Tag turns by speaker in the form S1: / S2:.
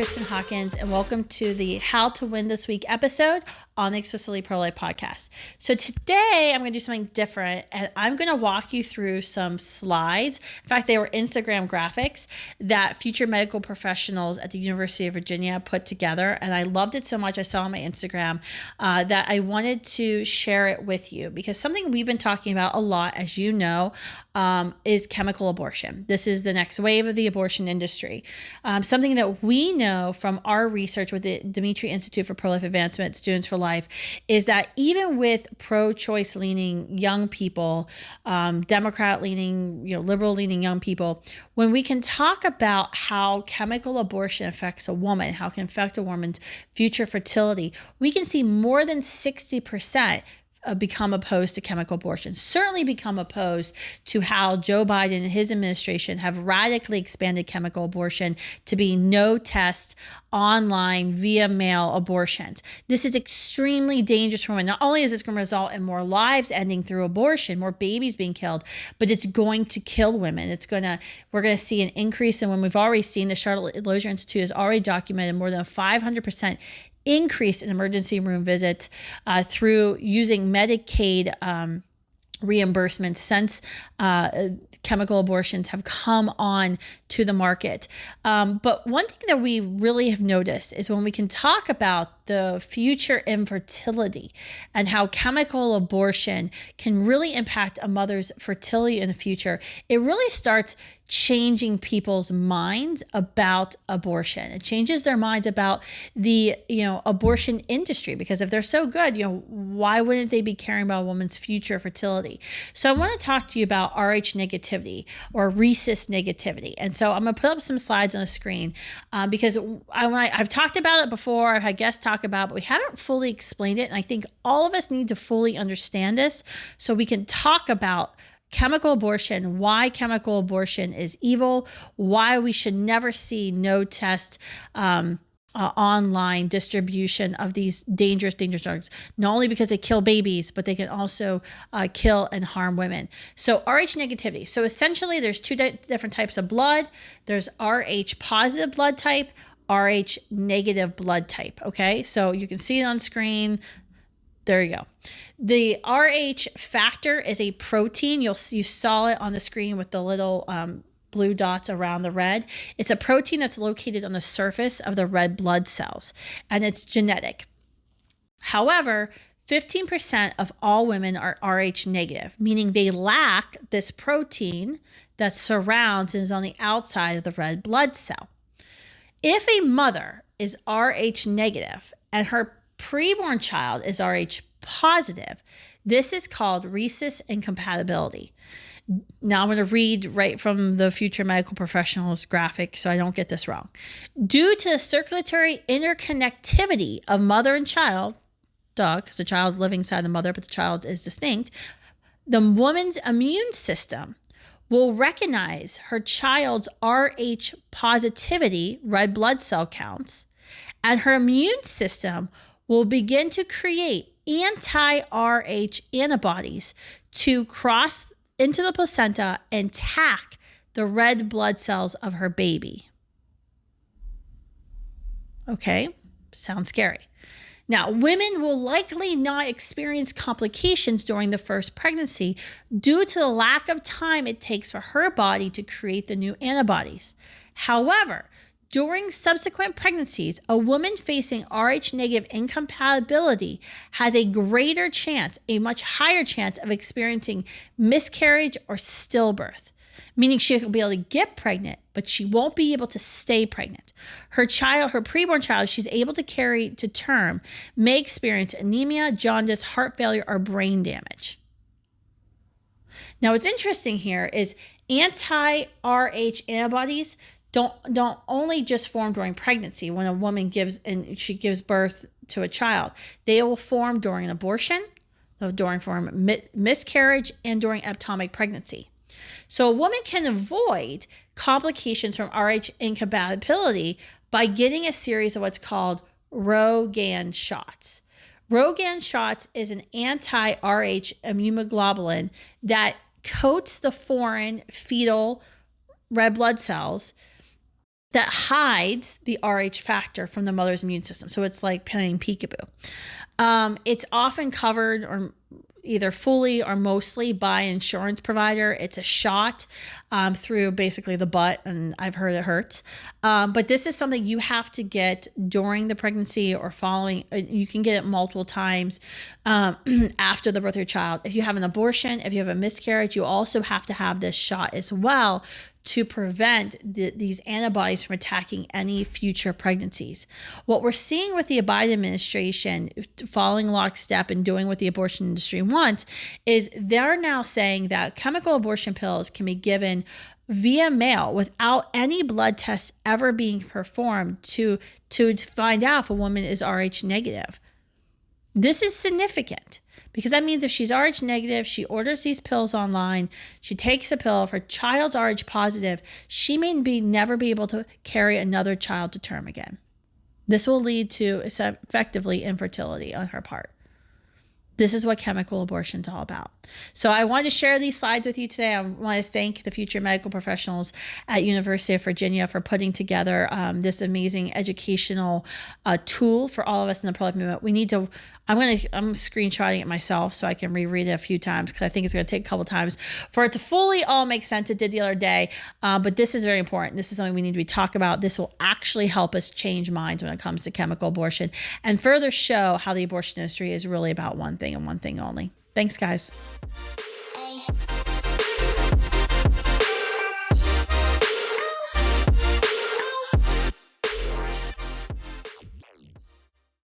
S1: Kristan Hawkins, and welcome to the How to Win This Week episode on the Explicitly Pro-Life podcast. So today I'm going to do something different, and I'm going to walk you through some slides. In fact, they were Instagram graphics that future medical professionals at the University of Virginia put together, and I loved it so much. I saw on my Instagram that I wanted to share it with you because something we've been talking about a lot, as you know, is chemical abortion. This is the next wave of the abortion industry. Something that we know from our research with the Dimitri Institute for Pro-Life Advancement, Students for Life, is that even with pro-choice leaning young people, Democrat leaning, liberal leaning young people, when we can talk about how chemical abortion affects a woman, how it can affect a woman's future fertility, we can see more than 60% become opposed to chemical abortion, certainly become opposed to how Joe Biden and his administration have radically expanded chemical abortion to be no test, online, via mail abortions. This is extremely dangerous for women. Not only is this going to result in more lives ending through abortion, more babies being killed, but it's going to kill women. We're going to see an increase in women. We've already seen the Charlotte Lozier Institute has already documented more than a 500% increase in emergency room visits through using Medicaid reimbursements since chemical abortions have come on to the market. But one thing that we really have noticed is when we can talk about the future infertility and how chemical abortion can really impact a mother's fertility in the future, it really starts changing people's minds about abortion. It changes their minds about the, abortion industry, because if they're so good, why wouldn't they be caring about a woman's future fertility? So I want to talk to you about RH negativity or rhesus negativity. And so I'm going to put up some slides on the screen because I've talked about it before. I've had guests talk about it, but we haven't fully explained it. And I think all of us need to fully understand this so we can talk about chemical abortion, why chemical abortion is evil, why we should never see no test online distribution of these dangerous drugs, not only because they kill babies, but they can also kill and harm women. So RH negativity. So essentially there's two different types of blood. There's RH positive blood type, RH negative blood type. Okay, so you can see it on screen. There you go. The RH factor is a protein. You saw it on the screen with the little blue dots around the red. It's a protein that's located on the surface of the red blood cells, and it's genetic. However, 15% of all women are RH negative, meaning they lack this protein that surrounds and is on the outside of the red blood cell. If a mother is RH negative and her preborn child is RH positive, this is called rhesus incompatibility. Now I'm going to read right from the future medical professionals graphic so I don't get this wrong. Due to the circulatory interconnectivity of mother and child, because the child is living inside the mother, but the child is distinct, the woman's immune system will recognize her child's RH positivity, red blood cell counts, and her immune system will begin to create anti-RH antibodies to cross into the placenta and attack the red blood cells of her baby. Okay, sounds scary. Now, women will likely not experience complications during the first pregnancy due to the lack of time it takes for her body to create the new antibodies. However, during subsequent pregnancies, a woman facing Rh negative incompatibility has a greater chance, a much higher chance of experiencing miscarriage or stillbirth, meaning she'll be able to get pregnant, but she won't be able to stay pregnant. Her preborn child, she's able to carry to term, may experience anemia, jaundice, heart failure, or brain damage. Now, what's interesting here is anti-Rh antibodies don't only just form during pregnancy when a woman gives birth to a child. They will form during an abortion, during miscarriage, and during ectopic pregnancy. So a woman can avoid complications from Rh incompatibility by getting a series of what's called rogan shots. Rogan shots is an anti-Rh immunoglobulin that coats the foreign fetal red blood cells that hides the Rh factor from the mother's immune system. So it's like playing peekaboo. It's often covered or either fully or mostly by an insurance provider. It's a shot through basically the butt, and I've heard it hurts. But this is something you have to get during the pregnancy or following. You can get it multiple times after the birth of your child. If you have an abortion, if you have a miscarriage, you also have to have this shot as well to prevent these antibodies from attacking any future pregnancies. What we're seeing with the Biden administration, following lockstep and doing what the abortion industry wants, is they're now saying that chemical abortion pills can be given via mail without any blood tests ever being performed to find out if a woman is Rh negative. This is significant because that means if she's Rh negative, she orders these pills online, she takes a pill. If her child's Rh positive, she may never be able to carry another child to term again. This will lead to effectively infertility on her part. This is what chemical abortion is all about. So I wanted to share these slides with you today. I want to thank the future medical professionals at University of Virginia for putting together this amazing educational tool for all of us in the pro-life movement. I'm screenshotting it myself so I can reread it a few times because I think it's going to take a couple times for it to fully all make sense. It did the other day, but this is very important. This is something we need to be talking about. This will actually help us change minds when it comes to chemical abortion and further show how the abortion industry is really about one thing and one thing only. Thanks, guys.